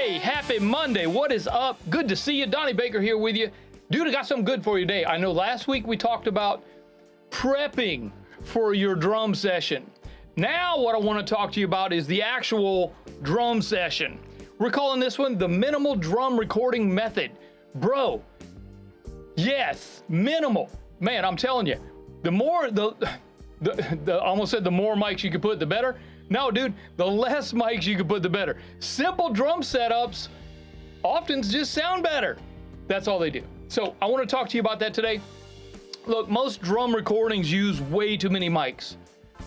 Hey, happy Monday. What is up? Good to see you. Donnie Baker here with you. Dude, I got something good for you today. I know last week we talked about prepping for your drum session. Now what I want to talk to you about is the actual drum session. We're calling this one the minimal drum recording method. Bro, yes, minimal. Man, I'm telling you, the more, I almost said the more mics you can put, the better. No, dude, the less mics you can put, the better. Simple drum setups often just sound better. That's all they do. So I want to talk to you about that today. Look, most drum recordings use way too many mics.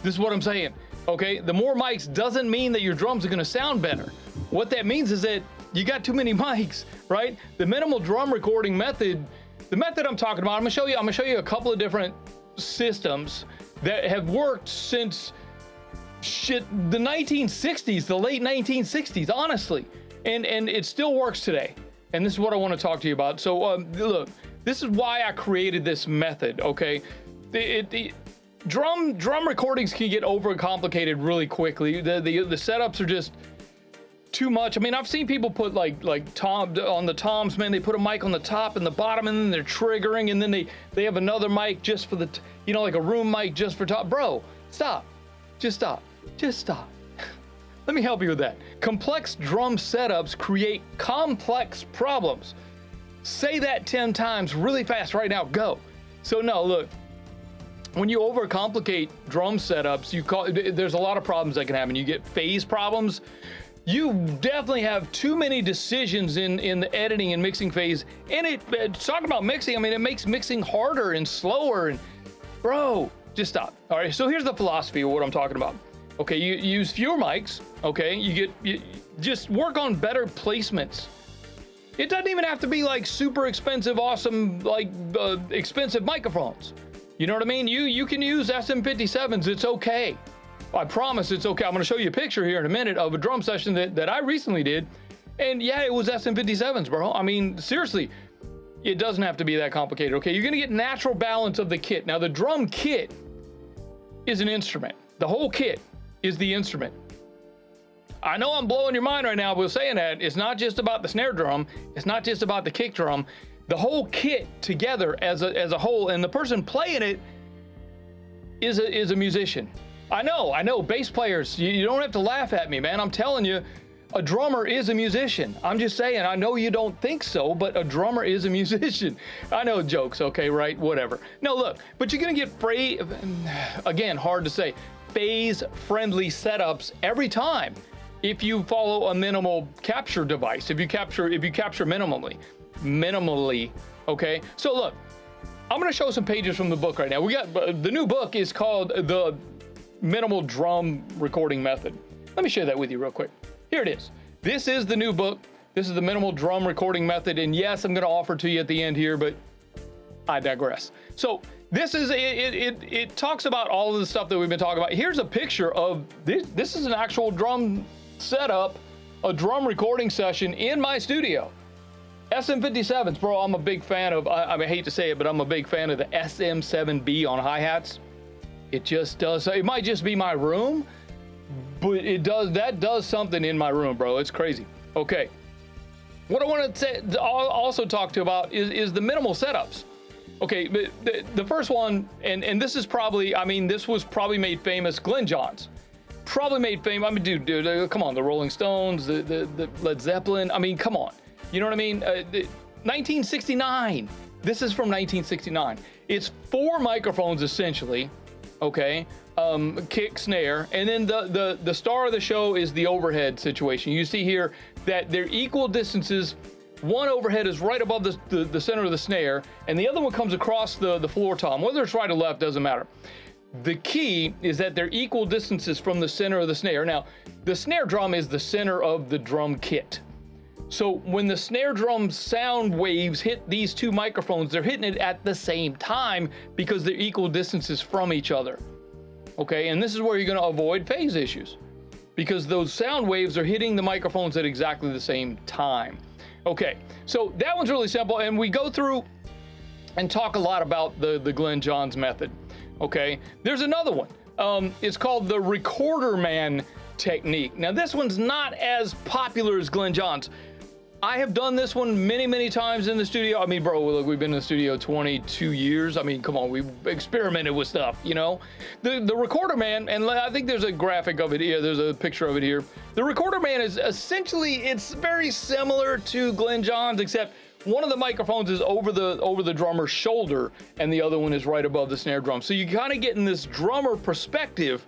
This is what I'm saying, okay? The more mics doesn't mean that your drums are going to sound better. What that means is that you got too many mics, right? The minimal drum recording method, the method I'm talking about, I'm gonna show you a couple of different systems that have worked since the 1960s, the late 1960s, honestly, and it still works today. And this is what I want to talk to you about. So look, this is why I created this method. Okay, the drum recordings can get overcomplicated really quickly. The setups are just too much. I mean, I've seen people put like tom on the toms, man. They put a mic on the top and the bottom, and then they're triggering, and then they have another mic just for the, like a room mic just for top. Bro, stop. Just stop. Just stop. Let me help you with that. Complex drum setups create complex problems. Say that 10 times really fast right now. Go. So no, look, when you overcomplicate drum setups, there's a lot of problems that can happen. You get phase problems. You definitely have too many decisions in the editing and mixing phase. And talking about mixing, I mean, it makes mixing harder and slower. And bro, just stop. All right, so here's the philosophy of what I'm talking about. Okay, you use fewer mics. Okay, you just work on better placements. It doesn't even have to be like super expensive, awesome, like expensive microphones. You know what I mean? You can use SM57s. It's okay. I promise it's okay. I'm going to show you a picture here in a minute of a drum session that I recently did, and yeah, it was SM57s, bro. I mean, seriously. It doesn't have to be that complicated, okay? You're gonna get natural balance of the kit. Now, the drum kit is an instrument. The whole kit is the instrument. I know I'm blowing your mind right now with saying that. It's not just about the snare drum. It's not just about the kick drum. The whole kit together as a whole, and the person playing it is a musician. I know, bass players, you don't have to laugh at me, man. I'm telling you, a drummer is a musician. I'm just saying, I know you don't think so, but a drummer is a musician. I know jokes, okay, right? Whatever. No, look, but you're gonna get again, hard to say, phase-friendly setups every time if you follow a minimal capture device, if you capture minimally, okay? So look, I'm gonna show some pages from the book right now. We got, the new book is called The Minimal Drum Recording Method. Let me share that with you real quick. Here it is. This is the new book. This is the minimal drum recording method. And yes, I'm going to offer to you at the end here, but I digress. So this is, it talks about all of the stuff that we've been talking about. Here's a picture of this. This is an actual drum setup, a drum recording session in my studio. SM57s, bro, I'm a big fan of, I hate to say it, but I'm a big fan of the SM7B on hi-hats. It just does, it might just be my room, but that does something in my room, bro. It's crazy. Okay. What I want to also talk to you about is the minimal setups. Okay, the first one, and this is probably, this was probably made famous, Glenn Johns. Probably made famous, dude, come on, the Rolling Stones, the Led Zeppelin, come on. You know what I mean? 1969. This is from 1969. It's 4 microphones, essentially. Okay, kick, snare, and then the star of the show is the overhead situation. You see here that they're equal distances. One overhead is right above the center of the snare, and the other one comes across the floor tom. Whether it's right or left doesn't matter. The key is that they're equal distances from the center of the snare. Now, the snare drum is the center of the drum kit. So when the snare drum sound waves hit these 2 microphones, they're hitting it at the same time because they're equal distances from each other. Okay, and this is where you're going to avoid phase issues because those sound waves are hitting the microphones at exactly the same time. Okay, so that one's really simple, and we go through and talk a lot about the Glenn Johns method. Okay, there's another one. It's called the Recorder Man technique. Now this one's not as popular as Glenn John's. I have done this one many times in the studio. I mean, bro, look, we've been in the studio 22 years. I mean, come on, we've experimented with stuff, you know? The Recorder Man, and I think there's a graphic of it here, there's a picture of it here. The Recorder Man is essentially, it's very similar to Glenn John's, except one of the microphones is over the drummer's shoulder, and the other one is right above the snare drum. So you kind of get in this drummer perspective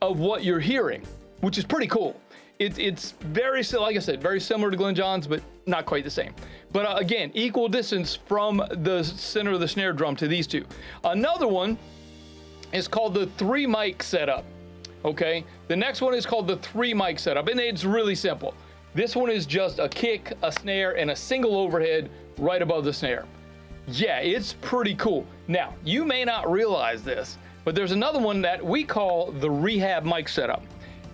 of what you're hearing, which is pretty cool. It's very, like I said, very similar to Glenn John's, but not quite the same. But again, equal distance from the center of the snare drum to these two. Another one is called the 3-mic setup, okay? The next one is called the 3-mic setup, and it's really simple. This one is just a kick, a snare, and a single overhead right above the snare. Yeah, it's pretty cool. Now, you may not realize this, but there's another one that we call the rehab mic setup.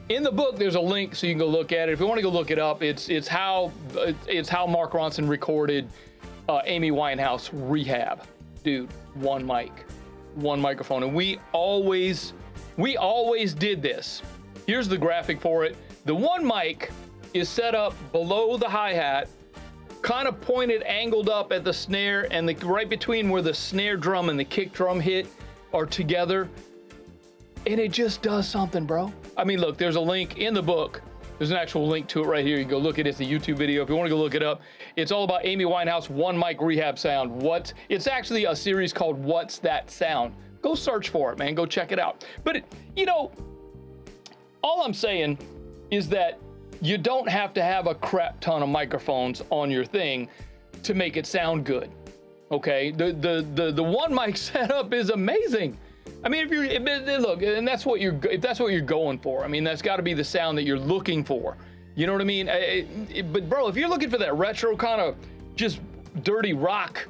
In the book, there's a link so you can go look at it. If you want to go look it up, it's how Mark Ronson recorded Amy Winehouse Rehab. Dude, one microphone, and we always did this. Here's the graphic for it. The one mic is set up below the hi-hat, kind of pointed, angled up at the snare, and right between where the snare drum and the kick drum hit are together. And it just does something, bro. I mean, look, there's a link in the book. There's an actual link to it right here. You can go look at it. It's a YouTube video. If you want to go look it up, it's all about Amy Winehouse one mic rehab sound. It's actually a series called What's That Sound? Go search for it, man. Go check it out. But, you know, all I'm saying is that you don't have to have a crap ton of microphones on your thing to make it sound good. Okay? The one mic setup is amazing. I mean, look, and if that's what you're going for, I mean, that's got to be the sound that you're looking for. You know what I mean? But bro, if you're looking for that retro kind of just dirty rock,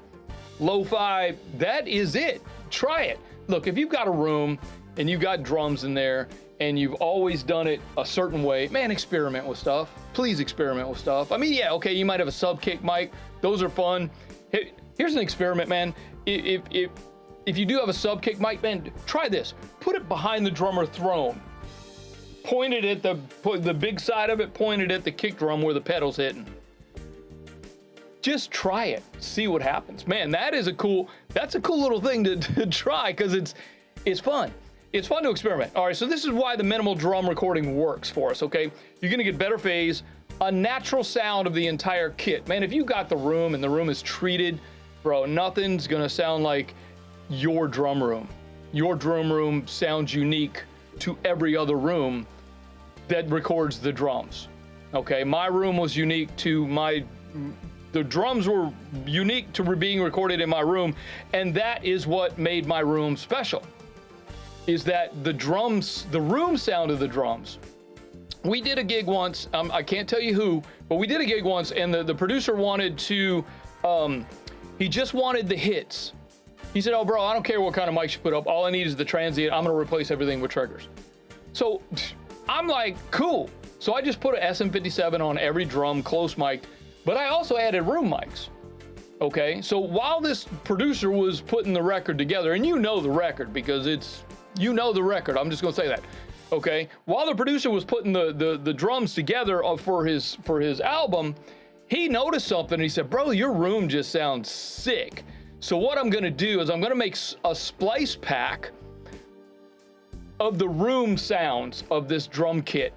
lo-fi, that is it. Try it. Look, if you've got a room and you've got drums in there and you've always done it a certain way, man, experiment with stuff. Please experiment with stuff. I mean, yeah, okay, you might have a sub-kick mic. Those are fun. Here's an experiment, man. If you do have a sub-kick mic, man, try this. Put it behind the drummer throne. Point it at the big side of it, pointed at the kick drum where the pedal's hitting. Just try it. See what happens. Man, that's a cool little thing to try, because it's fun. It's fun to experiment. All right, so this is why the minimal drum recording works for us, okay? You're gonna get better phase, a natural sound of the entire kit. Man, if you got the room and the room is treated, bro, nothing's gonna sound like your drum room. Your drum room sounds unique to every other room that records the drums. Okay, my room was unique to the drums were unique to being recorded in my room, and that is what made my room special. Is that the drums, the room sound of the drums. We did a gig once, I can't tell you who, but we did a gig once, and the producer wanted to, he just wanted the hits. He said, oh, bro, I don't care what kind of mics you put up. All I need is the transient. I'm going to replace everything with triggers. So I'm like, cool. So I just put an SM57 on every drum, close mic, but I also added room mics. Okay, so while this producer was putting the record together, and you know the record because you know the record. I'm just going to say that. Okay, while the producer was putting the drums together for his album, he noticed something. And he said, bro, your room just sounds sick. So what I'm gonna do is I'm gonna make a splice pack of the room sounds of this drum kit,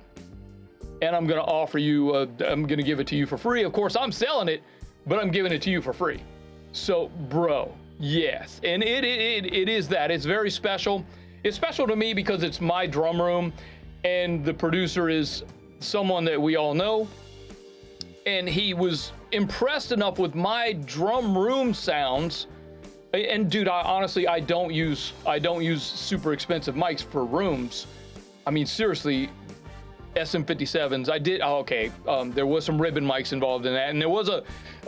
and I'm gonna offer you, I'm gonna give it to you for free. Of course, I'm selling it, but I'm giving it to you for free. So, bro, yes, and it is that. It's very special. It's special to me because it's my drum room, and the producer is someone that we all know, and he was impressed enough with my drum room sounds. And dude, honestly, I don't use super expensive mics for rooms. I mean, seriously, SM57s. I did, there was some ribbon mics involved in that, and there was a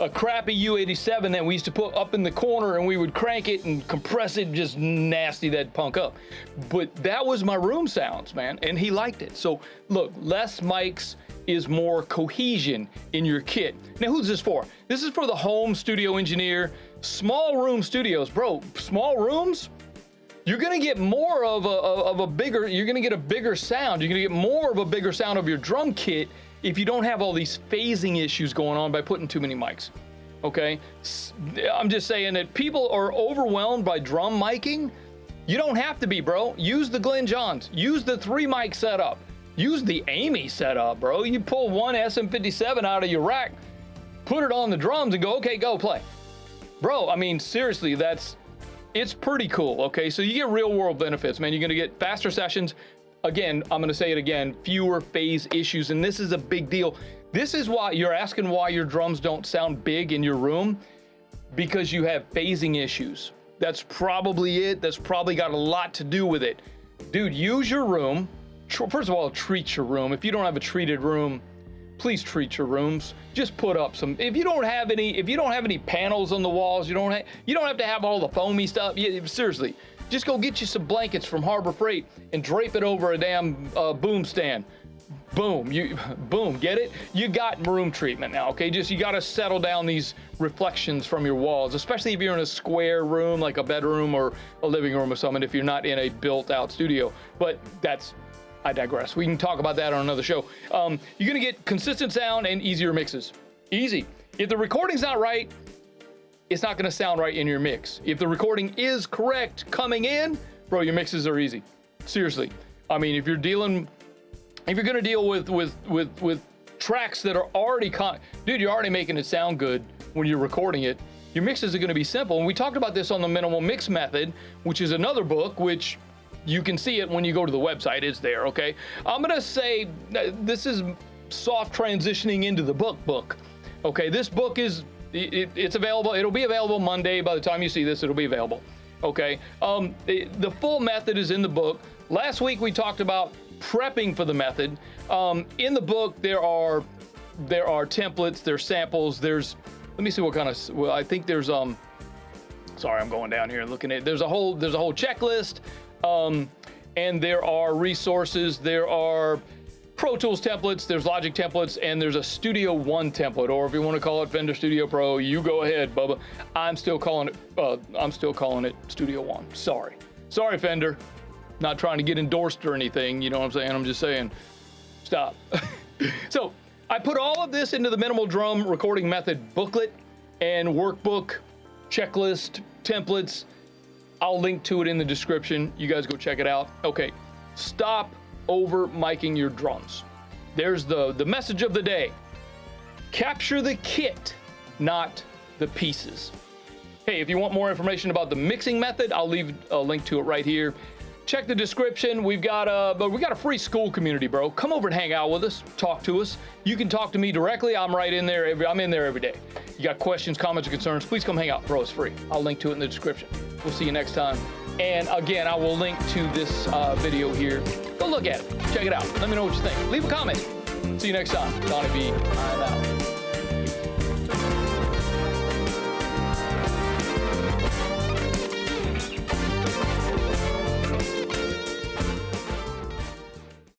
crappy U87 that we used to put up in the corner, and we would crank it and compress it, just nasty, that'd punk up. But that was my room sounds, man, and he liked it. So look, less mics is more cohesion in your kit. Now, who's this for? This is for the home studio engineer, small room studios. Bro, small rooms, you're going to get more of a bigger, you're going to get a bigger sound. You're going to get more of a bigger sound of your drum kit if you don't have all these phasing issues going on by putting too many mics. Okay? I'm just saying that people are overwhelmed by drum miking. You don't have to be, bro. Use the Glenn Johns. Use the 3-mic setup. Use the Amy setup, bro. You pull one SM57 out of your rack, put it on the drums and go, okay, go play. Bro, I mean, seriously, it's pretty cool, okay? So you get real world benefits, man. You're gonna get faster sessions. Again, I'm gonna say it again, fewer phase issues, and this is a big deal. This is why you're asking why your drums don't sound big in your room, because you have phasing issues. That's probably it. That's probably got a lot to do with it. Dude, use your room. First of all, treat your room. If you don't have a treated room, please treat your rooms. Just put up some. If you don't have any panels on the walls, you don't have to have all the foamy stuff. Yeah, seriously, just go get you some blankets from Harbor Freight and drape it over a damn boom stand. Boom, boom, get it? You got room treatment now, okay? Just you got to settle down these reflections from your walls, especially if you're in a square room like a bedroom or a living room or something. If you're not in a built-out studio, but I digress. We can talk about that on another show. You're gonna get consistent sound and easier mixes. Easy. If the recording's not right, it's not gonna sound right in your mix. If the recording is correct coming in, bro, your mixes are easy. Seriously. I mean, if you're gonna deal with tracks that are already dude, you're already making it sound good when you're recording it. Your mixes are gonna be simple. And we talked about this on the Minimal Mix Method, which is another book, which you can see it when you go to the website. It's there, okay? I'm gonna say this is soft transitioning into the book. Okay, this book it's available. It'll be available Monday. By the time you see this, it'll be available. Okay, the full method is in the book. Last week we talked about prepping for the method. In the book there are templates, there's samples, let me see what kind of, well, I think there's sorry, I'm going down here and looking at, there's a whole checklist. And there are resources, there are Pro Tools templates, there's Logic templates, and there's a Studio One template, or if you want to call it Fender Studio Pro, you go ahead, Bubba. I'm still calling it Studio One. Sorry, Fender. Not trying to get endorsed or anything, you know what I'm saying? I'm just saying, stop. So I put all of this into the Minimal Drum Recording Method booklet and workbook, checklist, templates. I'll link to it in the description. You guys go check it out. Okay, stop over miking your drums. There's the message of the day. Capture the kit, not the pieces. Hey, if you want more information about the mixing method, I'll leave a link to it right here. Check the description. We've got a free Skool community, bro. Come over and hang out with us. Talk to us. You can talk to me directly. I'm right in there. I'm in there every day. You got questions, comments, or concerns, please come hang out, bro. It's free. I'll link to it in the description. We'll see you next time. And again, I will link to this video here. Go look at it. Check it out. Let me know what you think. Leave a comment. See you next time. Donnie B. I'm out.